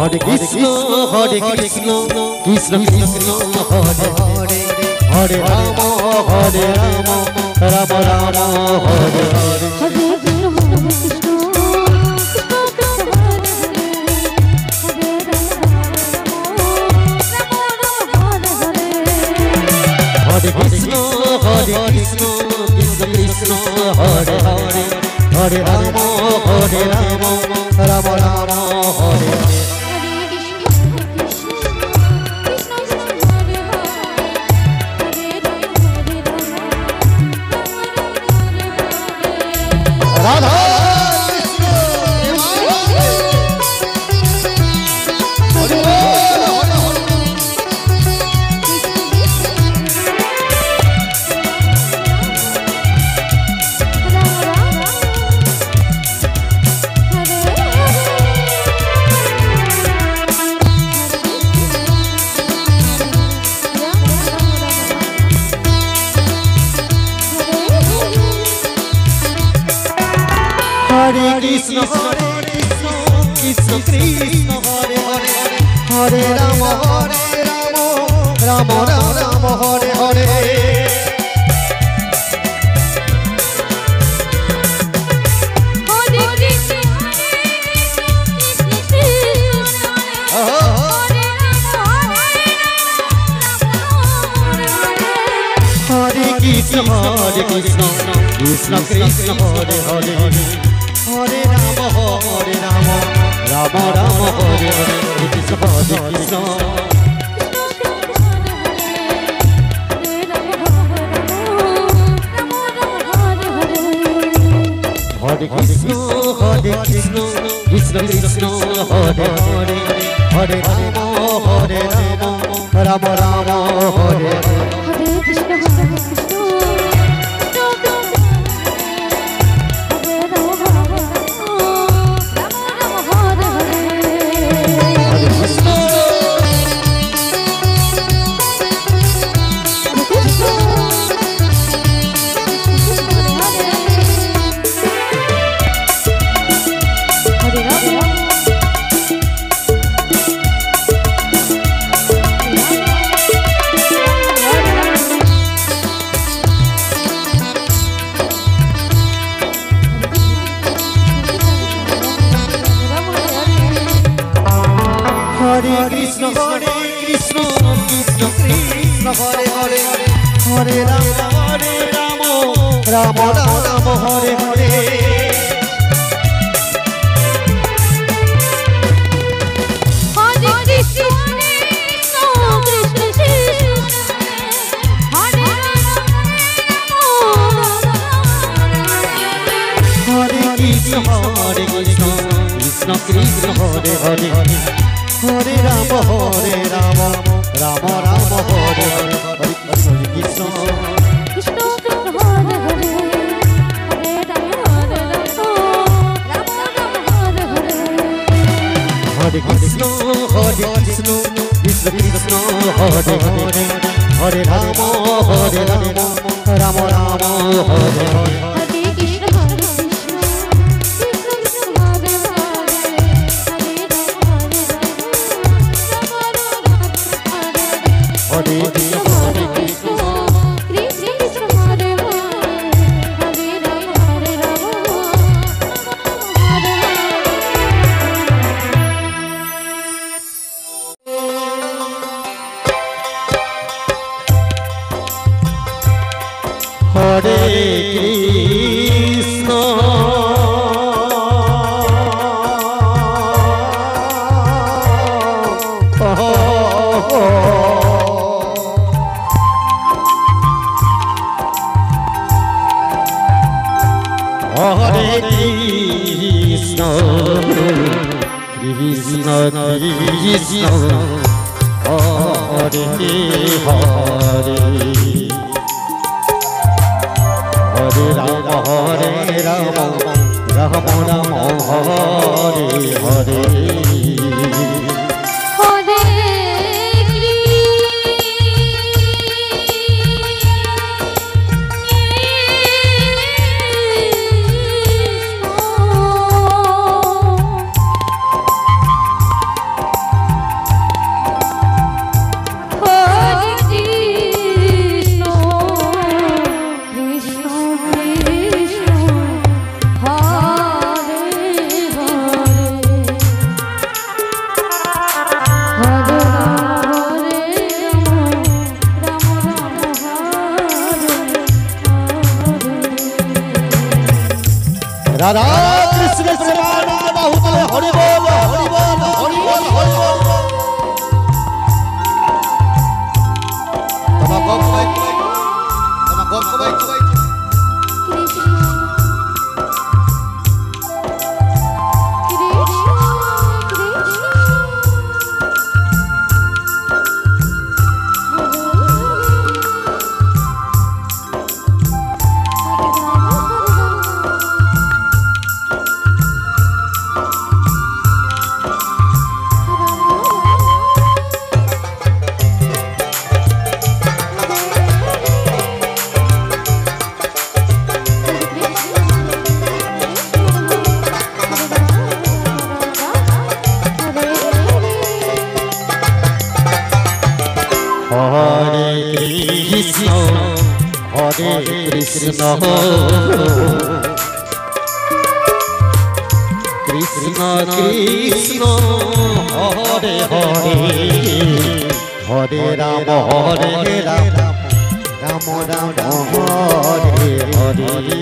Hare Krishna, Krishna Krishna, Hare Hare, Hare Rama, Rama Rama, Hare Hare. Hare Krishna, Krishna Krishna, Hare Hare, Hare Rama, Rama Rama, Hare Hare. Radha Hare Krishna, Krishna Krishna, Hare Hare, Hare Rama, Rama Rama, Hare Hare. Hare Krishna, Krishna Krishna, Hare Hare, Hare Rama, Rama Rama, Hare Hare. Krishna Hare Krishna, Hare Krishna, Krishna Krishna, Hare Hare, Hare Rama, Rama Rama, Hare Hare. Hare Krishna, Krishna Krishna, Hare Hare, Hare Rama, Rama Rama, Hare Hare. Krishna Krishna, Hare Hare, Hare Rama, Rama Rama, Hare Hare. Hare Krishna, Krishna Krishna, Hare Hare, Hare Rama, Rama Rama, Hare Hare. Hare Krishna, Krishna Krishna, Hare Hare, Hare Rama, Rama Rama, Hare Hare. Hare Krishna, Hare Krishna, Krishna Krishna, Hare Hare, Hare Rama, Hare Krishna, Krishna Krishna, Hare Hare, Hare Rama, Rama Rama, Hare Hare. Radha Krishna Premanand बाहुबल हरि बोल हरि बोल हरि बोल हरि बोल तमा गप कबाई कृष्ण कृष्ण कृष्ण हरे हरे हरे राम राम राम हरे हरे हरे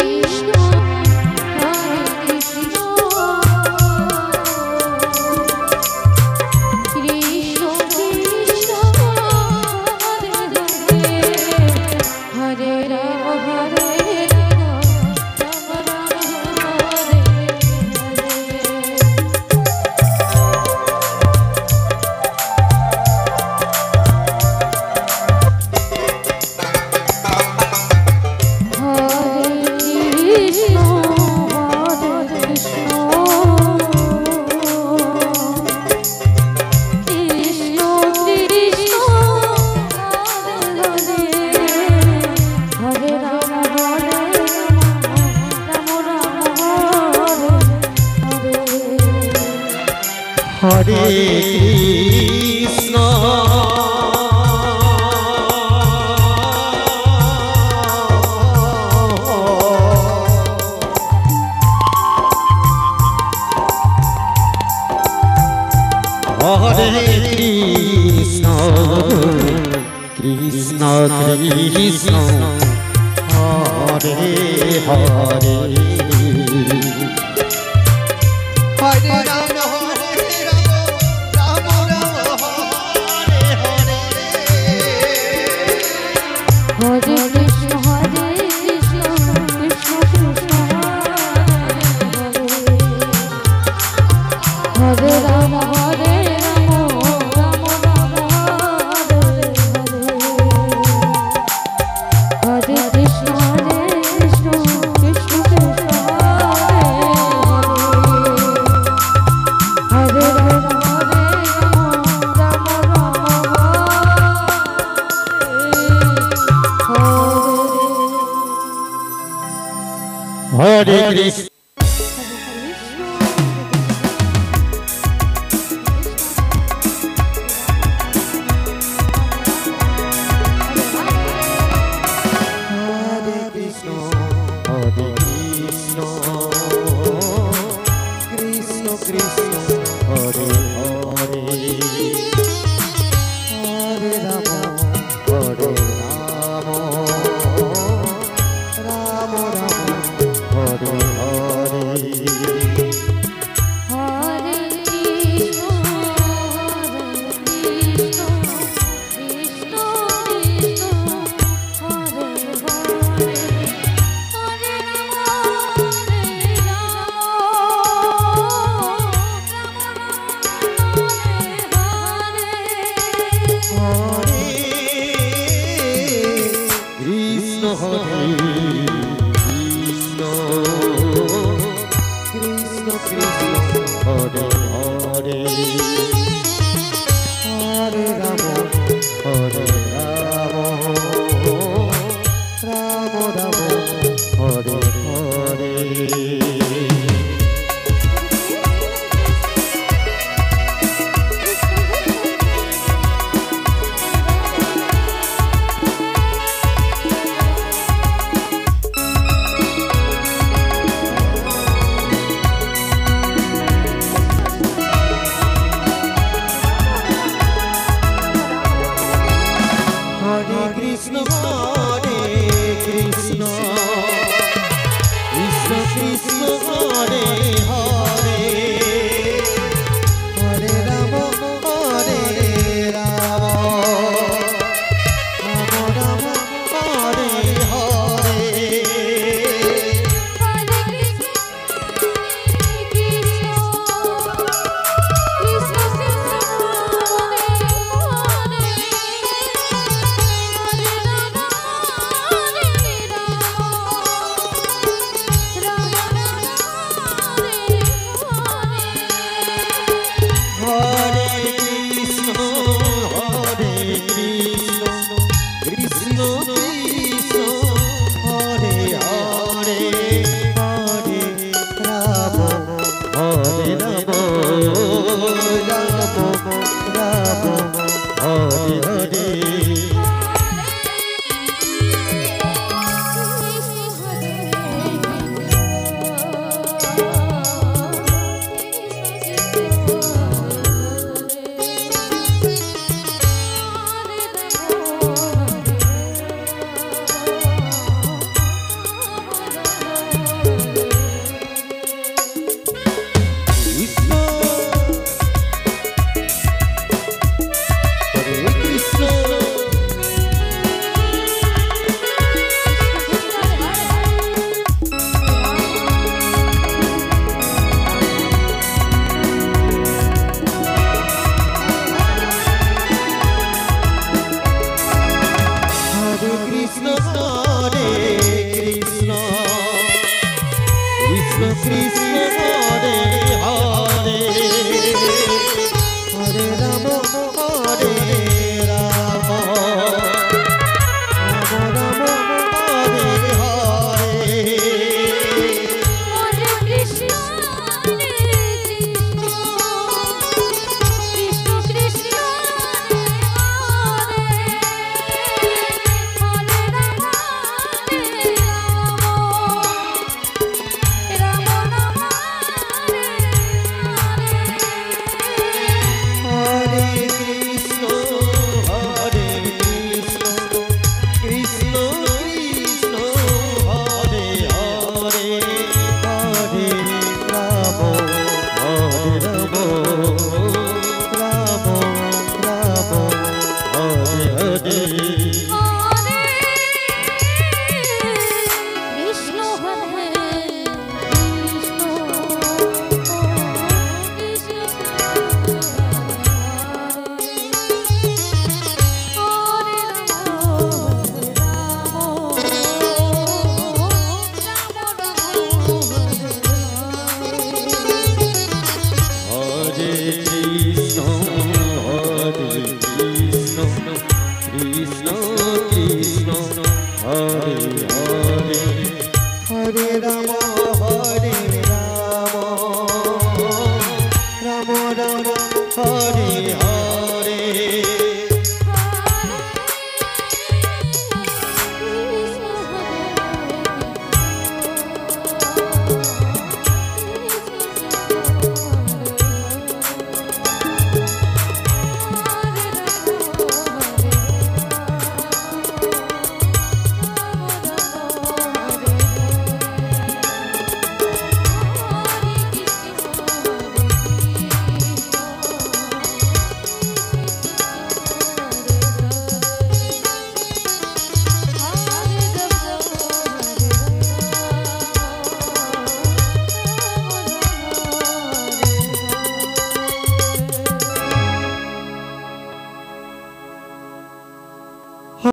कृष्ण हरे Krishna Krishna Krishna Hare Hare Hare Ram Hare Krishna, Hare Krishna, Krishna Krishna, Hare Hare Rama, Hare Rama, Rama Rama, Hare Hare, Hare Krishna, Hare Krishna, Krishna Krishna, Hare Hare, Hare Rama, Rama Rama, Hare Hare. Krishna হরে কৃষ্ণ হরে কৃষ্ণ কৃষ্ণ কৃষ্ণ হরে হরে হরে রাম হরে রাম রাম রাম হরে হরে হরে কৃষ্ণ কৃষ্ণ কৃষ্ণ হরে হরে হরে রাম হরে কৃষ্ণ হরে কৃষ্ণ কৃষ্ণ কৃষ্ণ হরে হরে হরে রাম হরে রাম রাম রাম হরে হরে হরে কৃষ্ণ